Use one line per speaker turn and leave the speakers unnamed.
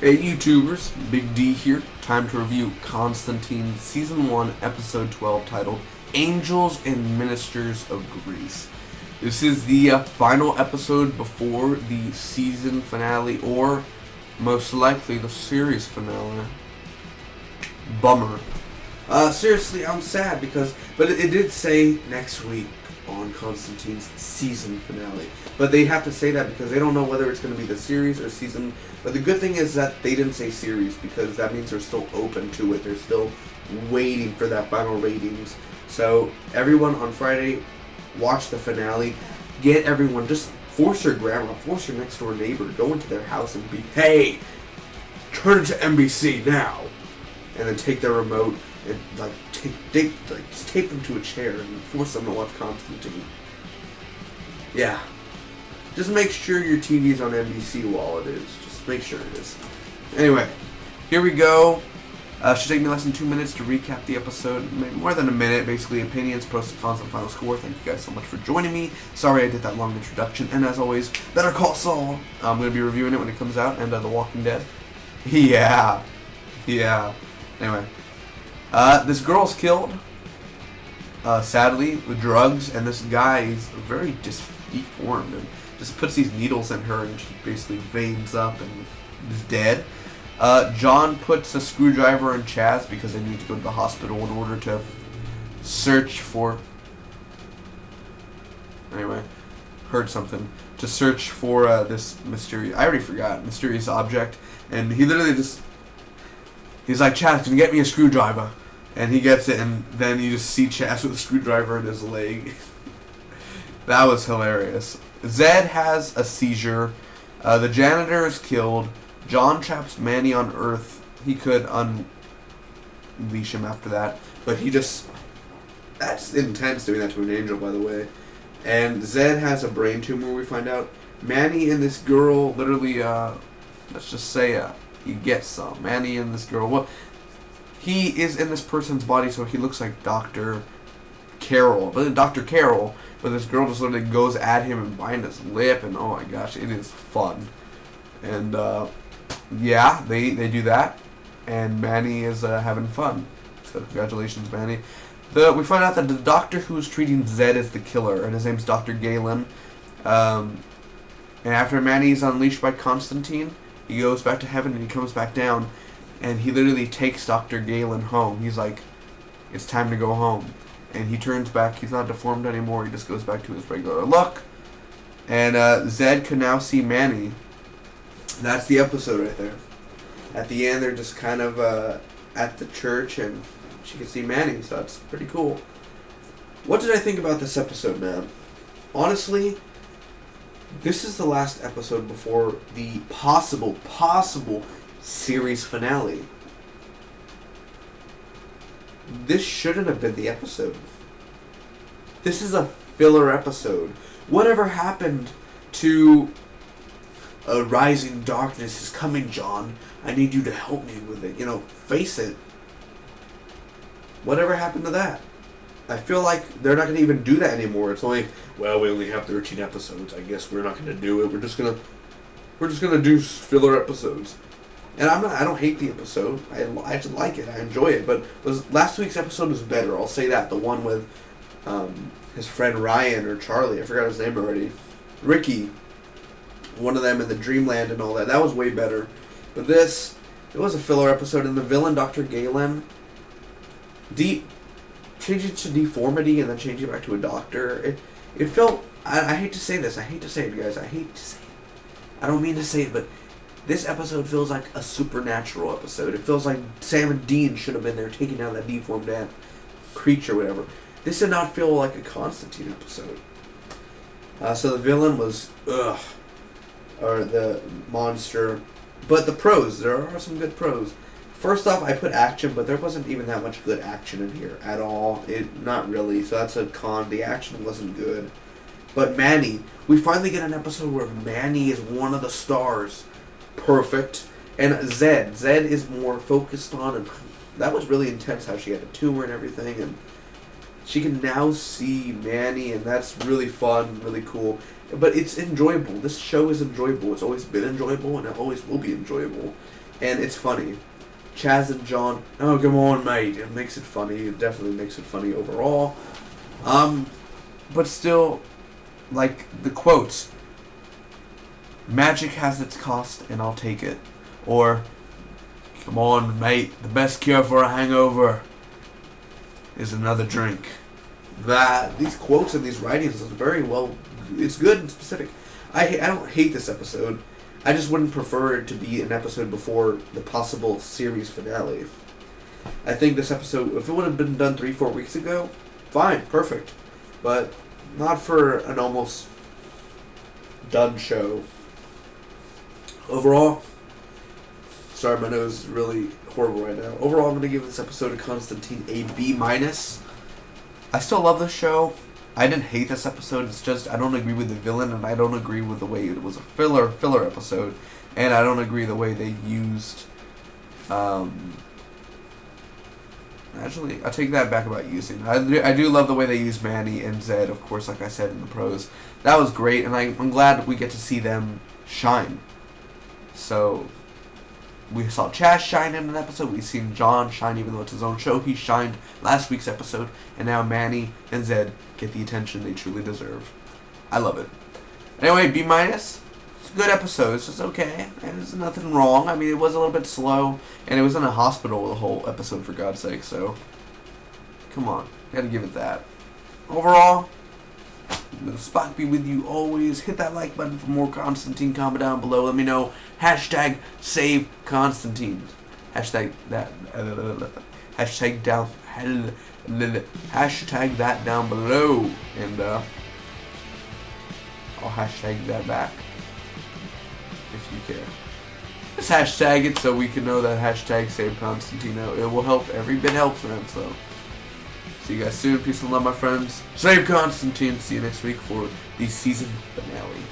Hey YouTubers, Big D here. Time to review Constantine Season 1, Episode 12, titled Angels and Ministers of Greece. This is the final episode before the season finale, or most likely the series finale. Bummer. Seriously, I'm sad but it did say next week on Constantine's season finale. But they have to say that because they don't know whether it's going to be the series or season. But the good thing is that they didn't say series, because that means they're still open to it. They're still waiting for that final ratings. So everyone on Friday, watch the finale. Get everyone, just force your grandma, force your next door neighbor, go into their house and be, hey, turn it to NBC now. And then take their remote and just tape them to a chair and force them to watch Constantine. Yeah. Just make sure your TV's on NBC while it is. Just make sure it is. Anyway, here we go. Should take me less than 2 minutes to recap the episode. Maybe more than a minute. Basically, opinions, pros and cons, and final score. Thank you guys so much for joining me. Sorry I did that long introduction. And as always, Better Call Saul. I'm going to be reviewing it when it comes out. And The Walking Dead. Yeah. Anyway. This girl's killed. Sadly, with drugs. And this guy is very deformed. And just puts these needles in her and she basically veins up and is dead. John puts a screwdriver in Chaz because they need to go to the hospital in order to search for... Anyway, heard something. To search for this mysterious... I already forgot. Mysterious object. And he literally just... He's like, Chaz, can you get me a screwdriver? And he gets it, and then you just see Chaz with a screwdriver in his leg. That was hilarious. Zed has a seizure. The janitor is killed. John traps Manny on Earth. He could unleash him after that. But he just... That's intense, doing that to an angel, by the way. And Zed has a brain tumor, we find out. Manny and this girl literally, let's just say, he gets some. Manny and this girl. Well, he is in this person's body, so he looks like Dr. Carol. But this girl just literally goes at him and bind his lip, and oh my gosh, it is fun. And yeah, they do that, and Manny is having fun. So congratulations, Manny. We find out that the doctor who is treating Zed is the killer, and his name's Dr. Galen. And after Manny is unleashed by Constantine, he goes back to heaven and he comes back down, and he literally takes Dr. Galen home. He's like, it's time to go home. And he turns back. He's not deformed anymore. He just goes back to his regular look. And Zed can now see Manny. That's the episode right there. At the end, they're just kind of at the church, and she can see Manny, so that's pretty cool. What did I think about this episode, man? Honestly, this is the last episode before the possible series finale. This shouldn't have been the episode. This is a filler episode. Whatever happened to a rising darkness is coming, John. I need you to help me with it. Face it. Whatever happened to that? I feel like they're not going to even do that anymore. It's only, well, we only have 13 episodes. I guess we're not going to do it. We're just gonna do filler episodes. And I don't hate the episode. I just like it. I enjoy it. But last week's episode was better. I'll say that. The one with his friend Ryan or Charlie. I forgot his name already. Ricky. One of them in the dreamland and all that. That was way better. But it was a filler episode. And the villain, Dr. Galen, change it to deformity and then change it back to a doctor. It felt... I hate to say this. I hate to say it, guys. I hate to say it. I don't mean to say it, but... This episode feels like a supernatural episode. It feels like Sam and Dean should have been there taking down that deformed creature, whatever. This did not feel like a Constantine episode. So the villain was, or the monster. But the pros, there are some good pros. First off, I put action, but there wasn't even that much good action in here at all. Not really, so that's a con. The action wasn't good. But Manny, we finally get an episode where Manny is one of the stars. Perfect. And Zed is more focused on, and that was really intense how she had a tumor and everything, and she can now see Manny, and that's really fun, really cool. But it's enjoyable. This show is enjoyable. It's always been enjoyable, and it always will be enjoyable. and it's funny. Chaz and John, oh, come on, mate. It makes it funny. It definitely makes it funny overall. But still, like, the quotes. Magic has its cost, and I'll take it. Or, come on, mate. The best cure for a hangover is another drink. These quotes and these writings is very well. It's good and specific. I don't hate this episode. I just wouldn't prefer it to be an episode before the possible series finale. I think this episode, if it would have been done 3-4 weeks ago, fine, perfect. But not for an almost done show. Overall, sorry, my nose is really horrible right now. Overall, I'm going to give this episode of Constantine a B-. I still love this show. I didn't hate this episode. It's just I don't agree with the villain, and I don't agree with the way it was a filler episode, and I don't agree the way they used. Actually, I take that back about using. I do love the way they used Manny and Zed, of course, like I said in the pros. That was great, and I'm glad we get to see them shine. So, we saw Chaz shine in an episode. We've seen John shine, even though it's his own show. He shined last week's episode, and now Manny and Zed get the attention they truly deserve. I love it. Anyway, B-. It's a good episode. It's just okay. There's nothing wrong. I mean, it was a little bit slow, and it was in a hospital the whole episode, for God's sake. So, come on, gotta give it that. Overall, may the spot be with you always. Hit that like button for more Constantine. Comment down below. Let me know. Hashtag save Constantine. Hashtag that. Hashtag down. Hashtag that down below. And I'll hashtag that back if you care. Just hashtag it so we can know that hashtag save Constantine. It will help. Every bit helps, man. So. See you guys soon. Peace and love, my friends. Save Constantine. See you next week for the season finale.